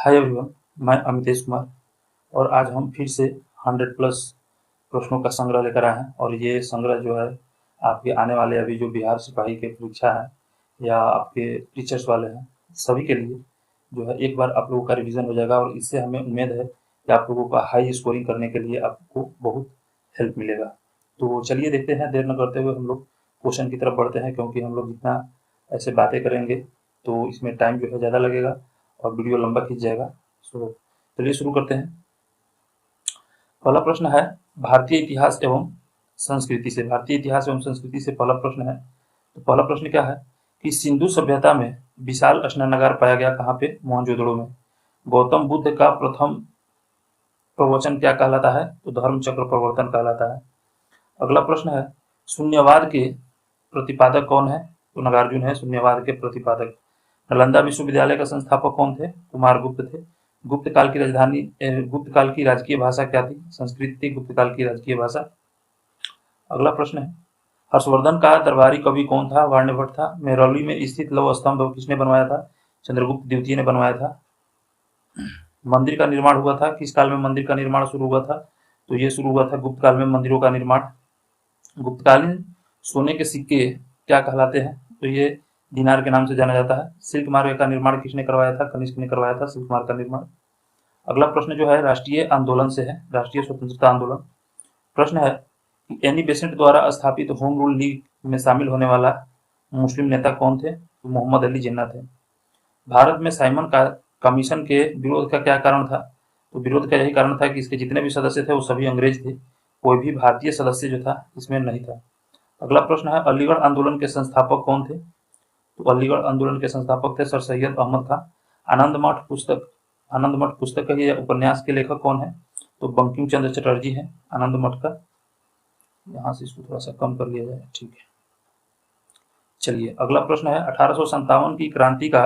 Hi everyone, मैं अमितेश कुमार और आज हम फिर से 100 प्लस प्रश्नों का संग्रह लेकर आए हैं। और ये संग्रह जो है आपके आने वाले अभी जो बिहार सिपाही के परीक्षा है या आपके टीचर्स वाले हैं, सभी के लिए जो है एक बार आप लोगों का रिवीजन हो जाएगा और इससे हमें उम्मीद है कि आप लोगों का हाई स्कोरिंग करने के लिए आपको बहुत हेल्प मिलेगा। तो चलिए देखते हैं, देर न करते हुए हम लोग क्वेश्चन की तरफ बढ़ते हैं, क्योंकि हम लोग जितना ऐसे बातें करेंगे तो इसमें टाइम जो है ज़्यादा लगेगा और वीडियो लंबा खींच जाएगा। सो चलिए शुरू करते हैं। पहला प्रश्न है भारतीय इतिहास एवं संस्कृति से। भारतीय इतिहास एवं संस्कृति से पहला प्रश्न है। तो पहला प्रश्न क्या है कि सिंधु सभ्यता में विशाल स्नानागार पाया गया कहाँ पे? मोहनजोदड़ो में। गौतम बुद्ध का प्रथम प्रवचन क्या कहलाता है? तो धर्म चक्र प्रवर्तन कहलाता है। अगला प्रश्न है शून्यवाद के प्रतिपादक कौन है? तो नागार्जुन है शून्यवाद के प्रतिपादक। नालंदा विश्वविद्यालय का संस्थापक कौन थे? कुमारगुप्त थे। गुप्त काल की राजधानी गुप्त काल की राजकीय भाषा क्या थी? संस्कृत थी गुप्त काल की राजकीय भाषा। अगला प्रश्न है हर्षवर्धन का दरबारी कवि कौन था? वार्ण्यभट्ट था। मेहरौली में स्थित लौह स्तंभ किसने बनवाया था? चंद्रगुप्त द्वितीय ने बनवाया था। मंदिर का निर्माण हुआ था किस काल में? मंदिर का निर्माण शुरू हुआ था? तो ये शुरू हुआ था गुप्त काल में मंदिरों का निर्माण। गुप्तकालीन सोने के सिक्के क्या कहलाते हैं? तो ये दिनार के नाम से जाना जाता है। सिल्क मार्ग का निर्माण किसने करवाया था? कनिष्क ने करवाया था सिल्क मार्ग का निर्माण। अगला प्रश्न जो है राष्ट्रीय आंदोलन से है, राष्ट्रीय स्वतंत्रता आंदोलन। प्रश्न है कि एनी बेसेंट द्वारा स्थापित होम रूल लीग में शामिल होने वाला मुस्लिम नेता कौन थे? तो मोहम्मद अली जिन्ना थे। भारत में साइमन का कमीशन के विरोध का क्या कारण था? तो विरोध का यही कारण था कि इसके जितने भी सदस्य थे वो सभी अंग्रेज थे, कोई भी भारतीय सदस्य जो था इसमें नहीं था। अगला प्रश्न है अलीगढ़ आंदोलन के संस्थापक कौन थे? तो अलीगढ़ आंदोलन के संस्थापक थे सर सैयद अहमद खान। आनंद मठ पुस्तक का या उपन्यास के लेखक कौन है? तो बंकिम चंद्र चटर्जी है आनंद मठ का। यहाँ से इसको थोड़ा सा कम कर लिया जाए, ठीक है। चलिए अगला प्रश्न है 1857 की क्रांति का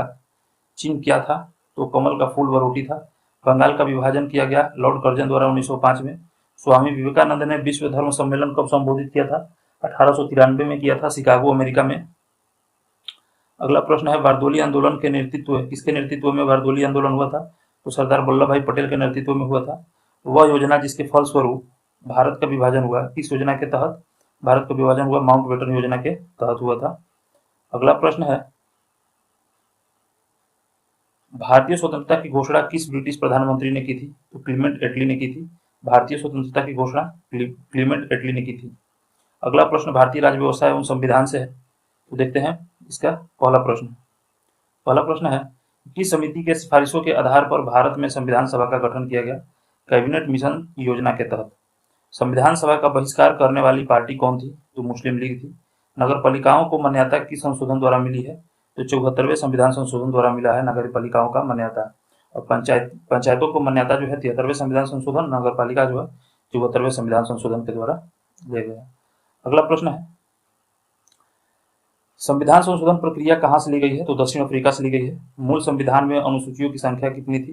चिन्ह क्या था? तो कमल का फूल व रोटी था। बंगाल का विभाजन किया गया लॉर्ड कर्जन द्वारा 1905 में। स्वामी विवेकानंद ने विश्व धर्म सम्मेलन कब संबोधित किया था? 1893 में किया था शिकागो अमेरिका में। अगला प्रश्न है बारदोली आंदोलन के नेतृत्व किसके नेतृत्व में बारदोली आंदोलन हुआ था? तो सरदार वल्लभ भाई पटेल के नेतृत्व में हुआ था। वह योजना जिसके फलस्वरूप भारत का विभाजन हुआ, किस योजना के तहत भारत का विभाजन हुआ? माउंटबेटन योजना के तहत हुआ था। अगला प्रश्न है भारतीय स्वतंत्रता की घोषणा किस ब्रिटिश प्रधानमंत्री ने की थी? तो क्लीमेंट एटली ने की थी। भारतीय स्वतंत्रता की घोषणा क्लीमेंट एटली ने की थी। अगला प्रश्न भारतीय राज्य व्यवस्था एवं संविधान से है। तो देखते हैं इसका पहला प्रश्न है किस समिति के सिफारिशों के आधार पर भारत में संविधान सभा का गठन किया गया? कैबिनेट मिशन योजना के तहत। संविधान सभा का बहिष्कार करने वाली पार्टी कौन थी? तो मुस्लिम लीग थी। नगर पालिकाओं को मान्यता किस संशोधन द्वारा मिली है? तो 74वें संविधान संशोधन द्वारा मिला है नगर पालिकाओं का मान्यता। और पंचायतों को मान्यता जो है 73वें संविधान संशोधन, नगर पालिका जो है 74वें संविधान संशोधन के द्वारा दिया गया। अगला प्रश्न है संविधान संशोधन प्रक्रिया कहाँ से ली गई है? तो दक्षिण अफ्रीका से ली गई है। मूल संविधान में अनुसूचियों की संख्या कितनी थी?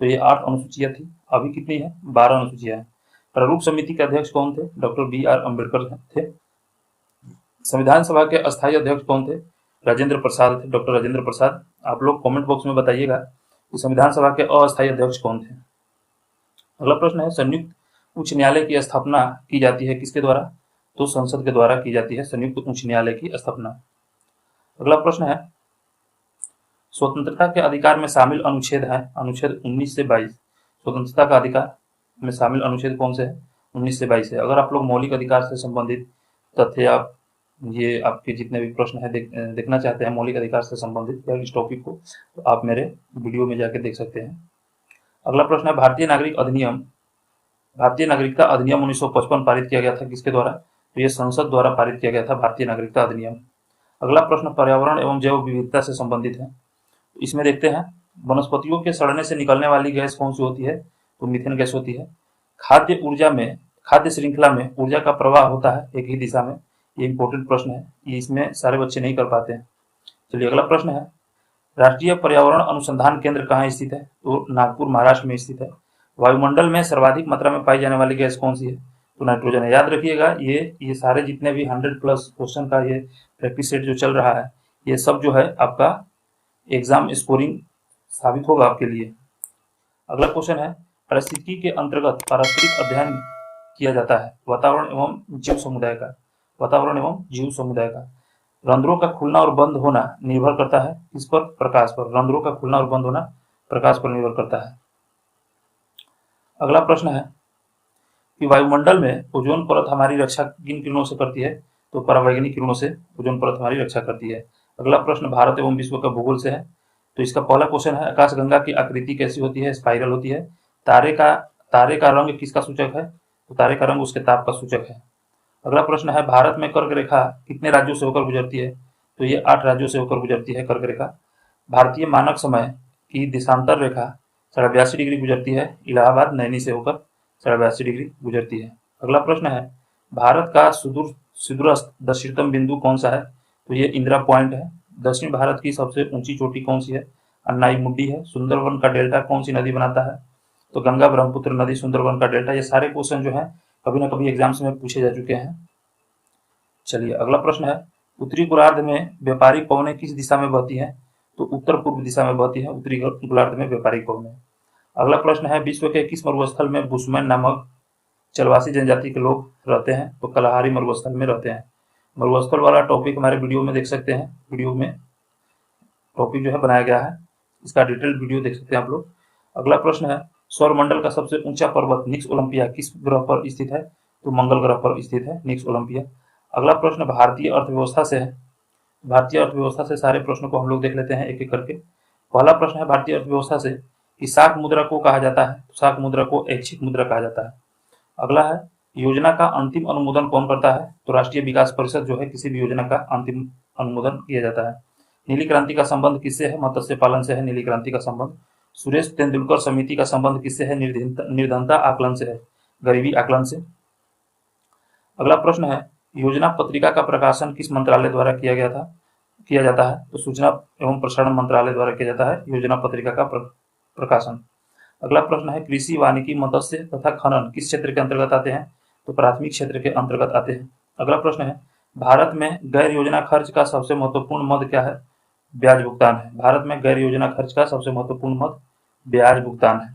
तो ये 8 अनुसूचियां थी। अभी कितनी है? 12 अनुसूचियां हैं। प्रारूप समिति के अध्यक्ष कौन थे? डॉक्टर BR अम्बेडकर थे। संविधान सभा के अस्थायी अध्यक्ष कौन थे? राजेंद्र प्रसाद थे, डॉक्टर राजेंद्र प्रसाद। आप लोग कमेंट बॉक्स में बताइएगा कि संविधान सभा के अस्थायी अध्यक्ष कौन थे। अगला प्रश्न है संयुक्त उच्च न्यायालय की स्थापना की जाती है किसके द्वारा? तो संसद के द्वारा की जाती है संयुक्त उच्च न्यायालय की स्थापना। अगला प्रश्न है स्वतंत्रता के अधिकार में शामिल अनुच्छेद है अनुच्छेद 19 से 22। स्वतंत्रता का अधिकार में शामिल अनुच्छेद कौन से है? 19 से 22 है। अगर आप लोग मौलिक अधिकार से संबंधित तथ्य आप ये आपके जितने भी प्रश्न है देखना चाहते हैं मौलिक अधिकार से संबंधित या इस टॉपिक को, तो आप मेरे वीडियो में जाके देख सकते हैं। अगला प्रश्न है भारतीय नागरिकता अधिनियम 1955 पारित किया गया था किसके द्वारा? तो ये संसद द्वारा पारित किया गया था भारतीय नागरिकता अधिनियम। अगला प्रश्न पर्यावरण एवं जैव विविधता से संबंधित है। तो इसमें देखते हैं वनस्पतियों के सड़ने से निकलने वाली गैस कौन सी होती है? तो मीथेन गैस होती है। खाद्य श्रृंखला में ऊर्जा का प्रवाह होता है एक ही दिशा में। ये इंपॉर्टेंट प्रश्न है, ये इसमें सारे बच्चे नहीं कर पाते हैं। चलिए अगला प्रश्न है राष्ट्रीय पर्यावरण अनुसंधान केंद्र कहाँ स्थित है? तो नागपुर महाराष्ट्र में स्थित है। वायुमंडल में सर्वाधिक मात्रा में पाई जाने वाली गैस कौन सी है? तो नाइट्रोजन है। याद रखिएगा ये सारे जितने भी 100 प्लस क्वेश्चन का ये प्रैक्टिस सेट जो चल रहा है ये सब जो है आपका एग्जाम स्कोरिंग साबित होगा आपके लिए। अगला क्वेश्चन है, पारिस्थितिकी के अंतर्गत पारस्परिक अध्ययन किया जाता है वातावरण एवं जीव समुदाय का। वातावरण एवं जीव समुदाय का रंध्रों का खुलना और बंद होना निर्भर करता है किस पर? प्रकाश पर। रंध्रों का खुलना और बंद होना प्रकाश पर निर्भर करता है। अगला प्रश्न है कि वायुमंडल में ओजोन परत हमारी रक्षा किन किरणों से करती है? तो परावैंगनिक किरणों से ओजोन परत हमारी रक्षा करती है। अगला प्रश्न भारत एवं विश्व का भूगोल से है। तो इसका पहला क्वेश्चन है, आकाशगंगा की आकृति कैसी होती है? स्पाइरल होती है। तारे का रंग किसका सूचक है? तो तारे का रंग उसके ताप का सूचक है। अगला प्रश्न है, भारत में कर्क रेखा कितने राज्यों से होकर गुजरती है? तो ये 8 राज्यों से होकर गुजरती है कर्क रेखा। भारतीय मानक समय की देशांतर रेखा 82.5 डिग्री गुजरती है, इलाहाबाद नैनी से होकर 82.5 डिग्री गुजरती है। अगला प्रश्न है, भारत का सुदूरस्थ दक्षिणतम बिंदु कौन सा है? तो ये इंदिरा पॉइंट है। दक्षिण भारत की सबसे ऊंची चोटी कौन सी है? अन्नाई मुड्डी है। सुंदरवन का डेल्टा कौन सी नदी बनाता है? तो गंगा ब्रह्मपुत्र नदी सुंदरवन का डेल्टा। ये सारे क्वेश्चन जो है कभी ना कभी एग्जाम्स में पूछे जा चुके हैं। चलिए अगला प्रश्न है, उत्तरी गोलार्ध में व्यापारिक पवनें किस दिशा में बहती हैं? तो उत्तर पूर्व दिशा में बहती है उत्तरी गोलार्ध में व्यापारिक पवनें। अगला प्रश्न है, विश्व के किस मरुस्थल में बुशमैन नामक चलवासी जनजाति के लोग रहते हैं? तो कलाहारी मरुस्थल में रहते हैं। मरुस्थल वाला टॉपिक हमारे वीडियो में देख सकते हैं। वीडियो में टॉपिक जो है बनाया गया है, इसका डिटेल वीडियो देख सकते हैं आप लोग। अगला प्रश्न है, सौरमंडल का सबसे ऊंचा पर्वत निक्स ओलंपिया किस ग्रह पर स्थित है? तो मंगल ग्रह पर स्थित है निक्स ओलंपिया। अगला प्रश्न भारतीय अर्थव्यवस्था से है। भारतीय अर्थव्यवस्था से सारे प्रश्नों को हम लोग देख लेते हैं एक एक करके। पहला प्रश्न है भारतीय अर्थव्यवस्था से कि शाक मुद्रा को कहा जाता है? तो शाक मुद्रा को ऐच्छिक मुद्रा कहा जाता है। अगला है, योजना का अंतिम अनुमोदन कौन करता है? तो राष्ट्रीय विकास परिषद जो है किसी भी योजना का अंतिम अनुमोदन किया जाता है। नीली क्रांति का संबंध किससे है? मत्स्य पालन से है नीली क्रांति का संबंध। सुरेश तेंदुलकर समिति का संबंध किससे है? निर्धनता आकलन से है, गरीबी आकलन से। अगला प्रश्न है, योजना पत्रिका का प्रकाशन किस मंत्रालय द्वारा किया जाता है? तो सूचना एवं प्रसारण मंत्रालय द्वारा किया जाता है योजना पत्रिका का प्रकाशन। अगला प्रश्न है, कृषि वानिकी मत्स्य तथा खनन किस क्षेत्र के अंतर्गत आते हैं? तो प्राथमिक क्षेत्र के अंतर्गत आते हैं। अगला प्रश्न है, भारत में गैर योजना खर्च का सबसे महत्वपूर्ण मद क्या है? ब्याज भुगतान है। भारत में गैर योजना खर्च का सबसे महत्वपूर्ण मद ब्याज भुगतान है।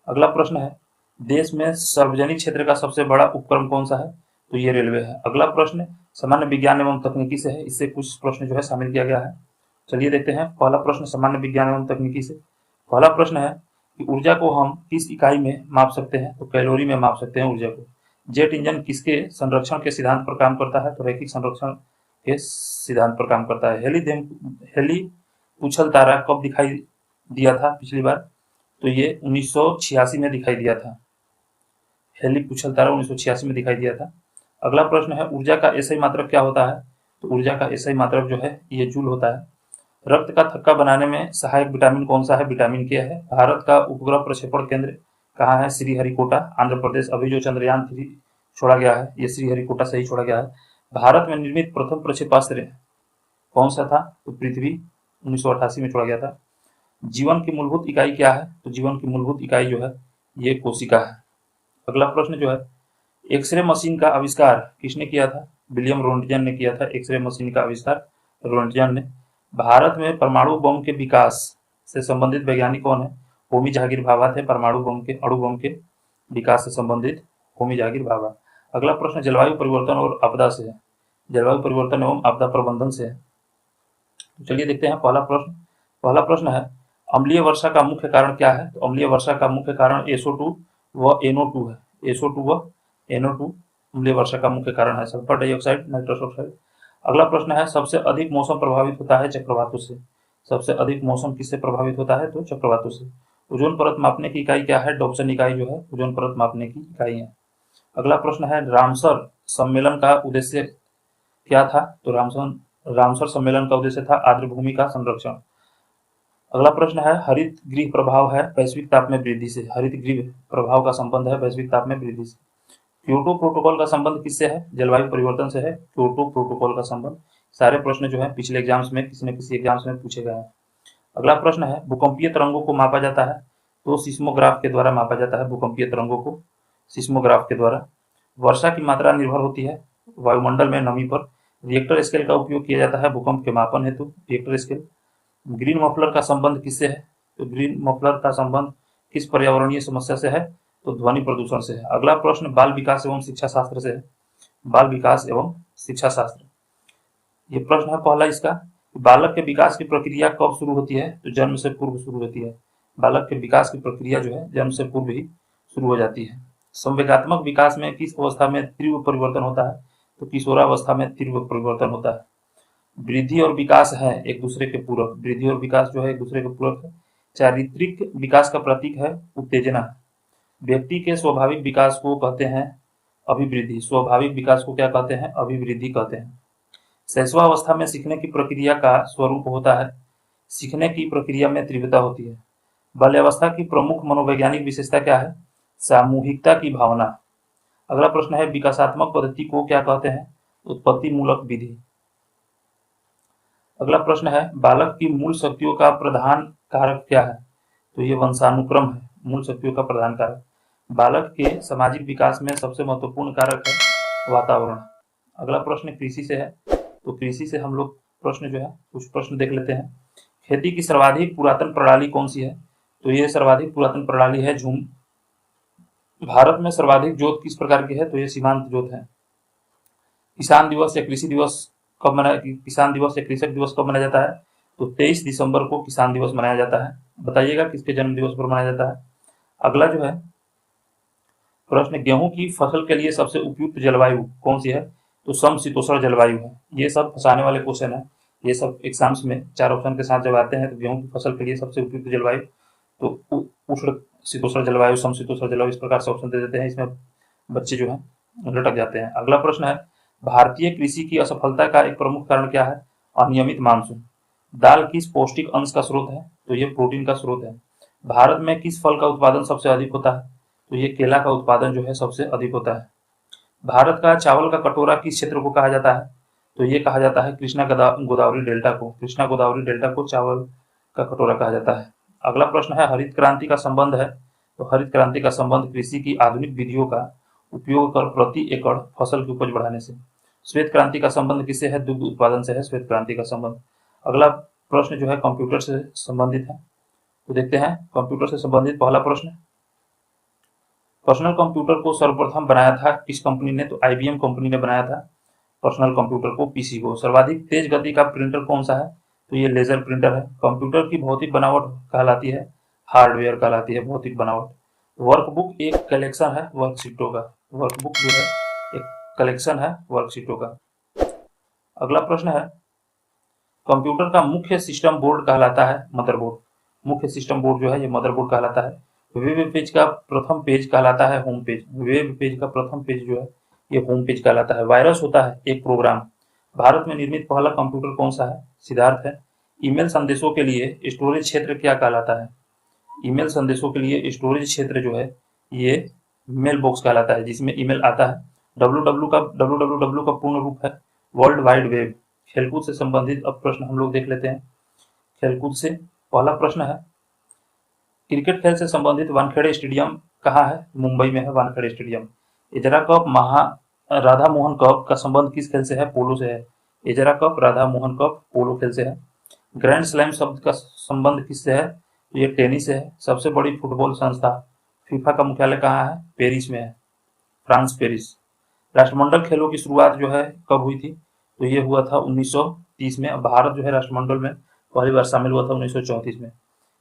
अगला प्रश्न है, देश में सार्वजनिक क्षेत्र का सबसे बड़ा उपक्रम कौन सा है? तो ये रेलवे है। अगला प्रश्न सामान्य विज्ञान एवं तकनीकी से है, इससे कुछ प्रश्न जो है शामिल किया गया है। चलिए देखते हैं। पहला प्रश्न सामान्य विज्ञान एवं तकनीकी से। पहला प्रश्न है कि ऊर्जा को हम किस इकाई में माप सकते हैं? तो कैलोरी में माप सकते हैं ऊर्जा को। जेट इंजन किसके संरक्षण के सिद्धांत पर काम करता है? तो रैखिक संरक्षण के सिद्धांत पर काम करता है। हेली पूछल तारा कब दिखाई दिया था पिछली बार? तो ये 1986 में दिखाई दिया था। हेली पूछल तारा 1986 में दिखाई दिया था। अगला प्रश्न है, ऊर्जा का एसआई मात्रक क्या होता है? तो ऊर्जा का एसआई मात्रक जो है ये जूल होता है। रक्त का थक्का बनाने में सहायक विटामिन कौन सा है? विटामिन के है। भारत का उपग्रह प्रक्षेपण केंद्र कहाँ है? श्रीहरिकोटा, आंध्र प्रदेश। अभी जो चंद्रयान 3 छोड़ा गया है ये श्रीहरिकोटा से ही छोड़ा गया है। भारत में निर्मित प्रथम प्रक्षेपास्त्र कौन सा था? तो पृथ्वी 1988 में छोड़ा गया था। जीवन की मूलभूत इकाई क्या है? तो जीवन की मूलभूत इकाई जो है ये कोशिका है। अगला प्रश्न जो है, एक्सरे मशीन का आविष्कार किसने किया था? विलियम रोंटगन ने किया था एक्सरे मशीन का आविष्कार, रोंटगन ने। भारत में परमाणु बम के विकास से संबंधित वैज्ञानिक कौन है? होमी जहांगीर भाभा थे। परमाणु बम के अणु बम के विकास से संबंधित होमी जहांगीर भाभा। अगला प्रश्न जलवायु परिवर्तन और आपदा से है। जलवायु परिवर्तन एवं आपदा प्रबंधन से है। तो चलिए देखते हैं पहला प्रश्न है, अम्लीय वर्षा का मुख्य कारण क्या है? तो अम्लीय वर्षा का मुख्य कारण SO2 व NO2 है। SO2 व NO2 अम्लीय वर्षा का मुख्य कारण है। Sulphur dioxide, nitrous oxide. अगला प्रश्न है, सबसे अधिक मौसम प्रभावित होता है चक्रवातों से। सबसे अधिक मौसम किससे प्रभावित होता है? तो चक्रवातों से। ओजोन परत मापने की इकाई क्या है? डॉप्सन इकाई जो है ओजोन परत मापने की इकाई है। अगला प्रश्न है, रामसर सम्मेलन का उद्देश्य क्या था? तो रामसर सम्मेलन का उद्देश्य था आर्द्र भूमि का संरक्षण। अगला प्रश्न है, हरित गृह प्रभाव है वैश्विक ताप में वृद्धि से। हरित गृह प्रभाव का संबंध है वैश्विक ताप में वृद्धि से। क्योटो प्रोटोकॉल का संबंध किससे है? जलवायु परिवर्तन से है क्योटो प्रोटोकॉल का संबंध। सारे प्रश्न जो है पिछले एग्जाम्स में किसी न किसी एग्जाम्स में पूछे गए हैं। अगला प्रश्न है, भूकंपीय तरंगों को मापा जाता है? तो सिस्मोग्राफ के द्वारा मापा जाता है भूकंपीय तरंगों को, सिस्मोग्राफ के द्वारा। वर्षा की मात्रा निर्भर होती है वायुमंडल में नमी पर। रिएक्टर स्केल का उपयोग किया जाता है भूकंप के मापन हेतु, रिएक्टर स्केल। ग्रीन मफलर का संबंध किससे है? तो ग्रीन मफलर का संबंध किस पर्यावरणीय समस्या से है? तो ध्वनि प्रदूषण से है। अगला प्रश्न बाल विकास एवं शिक्षा शास्त्र से है। बाल विकास एवं शिक्षा शास्त्र, ये प्रश्न है पहला इसका, बालक के विकास की प्रक्रिया कब शुरू होती है? तो जन्म से पूर्व शुरू होती है। बालक के विकास की प्रक्रिया जो है जन्म से पूर्व ही शुरू हो जाती है। संवेगात्मक विकास में किस अवस्था में तीव्र परिवर्तन होता है? तो किशोरावस्था में तीव्र परिवर्तन होता है। वृद्धि और विकास है एक दूसरे के पूरक, वृद्धि और विकास जो है एक दूसरे के पूरक है। चारित्रिक विकास का प्रतीक है उत्तेजना। व्यक्ति के स्वाभाविक विकास को कहते हैं अभिवृद्धि, स्वाभाविक विकास को क्या कहते हैं? अभिवृद्धि कहते हैं। शैशवावस्था में सीखने की प्रक्रिया का स्वरूप होता है, सीखने की प्रक्रिया में तीव्रता होती है। बाल्यावस्था की प्रमुख मनोवैज्ञानिक विशेषता क्या है? सामूहिकता की भावना। अगला प्रश्न है विकासात्मक पद्धति को क्या कहते हैं? उत्पत्ति मूलक विधि। अगला प्रश्न है बालक की मूल शक्तियों का प्रधान कारक क्या है? तो ये वंशानुक्रम है, मूल शक्तियों का प्रधान कारक। बालक के सामाजिक विकास में सबसे महत्वपूर्ण कारक है वातावरण। अगला प्रश्न कृषि से है, तो कृषि से हम लोग प्रश्न जो है कुछ प्रश्न देख लेते हैं। खेती की सर्वाधिक पुरातन प्रणाली कौन सी है? तो ये सर्वाधिक पुरातन प्रणाली है झूम। भारत में सर्वाधिक जोत किस प्रकार की है? तो ये सीमांत जोत है। किसान दिवस या कृषि दिवस कब मनाया, किसान दिवस या कृषक दिवस कब मनाया जाता है? तो 23 दिसंबर को किसान दिवस मनाया जाता है। बताइएगा किसके जन्म दिवस पर मनाया जाता है। अगला जो है प्रश्न गेहूं की फसल के लिए सबसे उपयुक्त जलवायु कौन सी है? तो समशीतोष्ण जलवायु है। ये सब फंसाने वाले क्वेश्चन है, ये सब एग्जाम्स में 4 ऑप्शन के साथ जब आते हैं तो गेहूं की फसल के लिए सबसे उपयुक्त जलवायु तो उष्ण शीतोष्ण जलवायु, समशीतोष्ण जलवायु, इस प्रकार से ऑप्शन दे देते हैं। इसमें बच्चे जो है लटक जाते हैं। अगला प्रश्न है भारतीय कृषि की असफलता का एक प्रमुख कारण क्या है? अनियमित मानसून। दाल किस पौष्टिक अंश का स्रोत है? तो ये प्रोटीन का स्रोत है। भारत में किस फल का उत्पादन सबसे अधिक होता है? तो ये केला का उत्पादन जो है सबसे अधिक होता है। भारत का चावल का कटोरा किस क्षेत्र को कहा जाता है? तो ये कहा जाता है कृष्णा गोदावरी डेल्टा को, कृष्णा गोदावरी डेल्टा को चावल का कटोरा कहा जाता है। अगला प्रश्न है हरित क्रांति का संबंध है, तो हरित क्रांति का संबंध कृषि की आधुनिक विधियों का उपयोग कर प्रति एकड़ फसल की उपज बढ़ाने से। श्वेत क्रांति का संबंध किससे है? दुग्ध उत्पादन से है श्वेत क्रांति का संबंध। अगला प्रश्न जो है कंप्यूटर से संबंधित है, तो देखते हैं कंप्यूटर से संबंधित पहला प्रश्न। पर्सनल कंप्यूटर को सर्वप्रथम बनाया था किस कंपनी ने? तो IBM कंपनी ने बनाया था पर्सनल कंप्यूटर को, पीसी को। सर्वाधिक तेज गति का प्रिंटर कौन सा है? तो ये लेजर प्रिंटर है। कंप्यूटर की भौतिक बनावट कहलाती है हार्डवेयर कहलाती है भौतिक बनावट। वर्कबुक एक कलेक्शन है वर्कशीटों का, वर्कबुक जो है एक कलेक्शन है वर्कशीटों का। अगला प्रश्न है कंप्यूटर का मुख्य सिस्टम बोर्ड कहलाता है मदरबोर्ड। मुख्य सिस्टम बोर्ड जो है ये मदरबोर्ड कहलाता है। वेब पेज का प्रथम पेज कहलाता है होम पेज। वेब पेज का प्रथम पेज जो है ये होम पेज कहलाता है। वायरस होता है एक प्रोग्राम। भारत में निर्मित पहला कंप्यूटर कौन सा है? सिद्धार्थ है। ईमेल संदेशों के लिए स्टोरेज क्षेत्र क्या कहलाता है? ईमेल संदेशों के लिए स्टोरेज क्षेत्र जो है ये मेल बॉक्स कहलाता है, जिसमें ईमेल आता है। www का पूर्ण रूप है वर्ल्ड वाइड वेब। खेलकूद से संबंधित अब प्रश्न हम लोग देख लेते हैं। खेलकूद से पहला प्रश्न है क्रिकेट खेल से संबंधित वानखेड़े स्टेडियम कहाँ है? मुंबई में है Wankhede stadium. Ezra cup Radha Mohan cup का संबंध किस खेल से है? पोलो से है। Ezra cup Radha Mohan cup पोलो खेल से है। ग्रैंड स्लैम शब्द का संबंध किससे है? ये टेनिस से है। सबसे बड़ी फुटबॉल संस्था फीफा का मुख्यालय कहाँ है? पेरिस में है, फ्रांस पेरिस। राष्ट्रमंडल खेलों की शुरुआत जो है कब हुई थी? तो ये हुआ था 1930 में। भारत जो है राष्ट्रमंडल में पहली बार शामिल हुआ था 1934 में।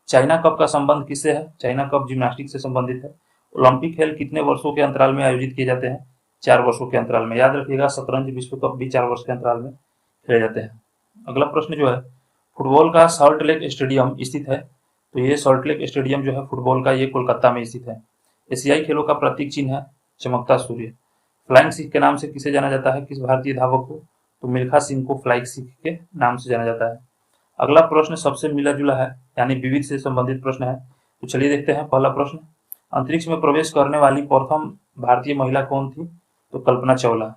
चाइना कप का संबंध किससे है? चाइना कप जिम्नास्टिक से संबंधित है। ओलंपिक खेल कितने वर्षों के अंतराल में आयोजित किए जाते हैं? 4 वर्षों के अंतराल में। याद रखिएगा शतरंज विश्व कप भी 4 वर्ष के अंतराल में खेले जाते हैं। अगला प्रश्न जो है फुटबॉल का सॉल्ट लेक स्टेडियम स्थित है, तो ये सॉल्ट लेक स्टेडियम जो है फुटबॉल का ये कोलकाता में स्थित है। एशियाई खेलों का प्रतीक चिन्ह है चमकता सूर्य। फ्लाइंग सिख के नाम से किसे जाना जाता है? किस भारतीय धावक को? तो मिल्खा सिंह को फ्लाइंग सिख के नाम से जाना जाता है। अगला प्रश्न सबसे मिला जुला है यानी विविध से संबंधित प्रश्न है, तो चलिए देखते हैं। पहला प्रश्न अंतरिक्ष में प्रवेश करने वाली प्रथम भारतीय महिला कौन थी? तो कल्पना चावला।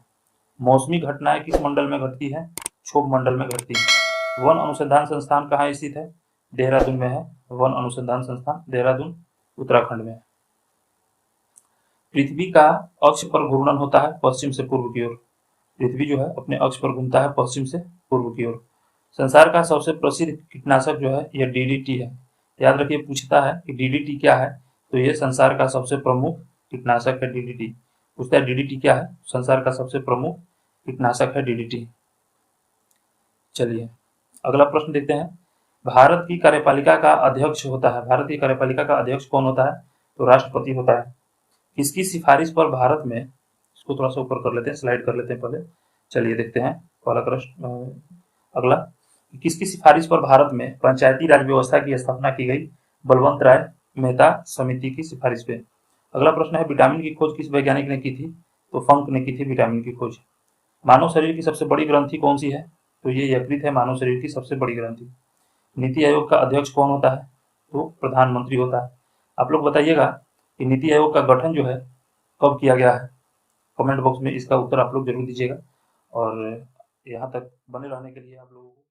मौसमी घटनाएं किस मंडल में घटती है? क्षोभ मंडल में घटती है। वन अनुसंधान संस्थान कहाँ स्थित है? देहरादून में है वन अनुसंधान संस्थान, देहरादून उत्तराखंड में। पृथ्वी का अक्ष पर घूर्णन होता है पश्चिम से पूर्व की ओर। पृथ्वी जो है अपने अक्ष पर घूमता है पश्चिम से पूर्व की ओर। संसार का सबसे प्रसिद्ध कीटनाशक जो है यह DDT है। याद रखिए पूछता है कि DDT क्या है? तो ये संसार का सबसे प्रमुख कीटनाशक है डीडीटी। पूछता है डीडीटी क्या है? संसार का सबसे प्रमुख कीटनाशक है डीडीटी। चलिए अगला प्रश्न देखते हैं। भारत की कार्यपालिका का अध्यक्ष होता है, भारत की कार्यपालिका का अध्यक्ष कौन होता है? तो राष्ट्रपति होता है। किसकी सिफारिश पर भारत में, इसको थोड़ा सा ऊपर कर लेते हैं, स्लाइड कर लेते हैं पहले। चलिए देखते हैं पहला प्रश्न। अगला, किसकी सिफारिश पर भारत में पंचायती राज व्यवस्था की स्थापना की गई? बलवंत राय मेहता समिति की सिफारिश पे। अगला प्रश्न है, विटामिन की खोज किस वैज्ञानिक ने की थी? तो फंक ने की थी विटामिन की खोज। मानव शरीर की सबसे बड़ी ग्रंथि कौन सी है? तो ये यकृत है मानव शरीर की सबसे बड़ी ग्रंथि। नीति आयोग का अध्यक्ष कौन होता है? तो प्रधानमंत्री होता है। आप लोग बताइएगा कि नीति आयोग का गठन जो है कब किया गया है? कमेंट बॉक्स में इसका उत्तर आप लोग जरूर दीजिएगा। और यहाँ तक बने रहने के लिए आप लोगों को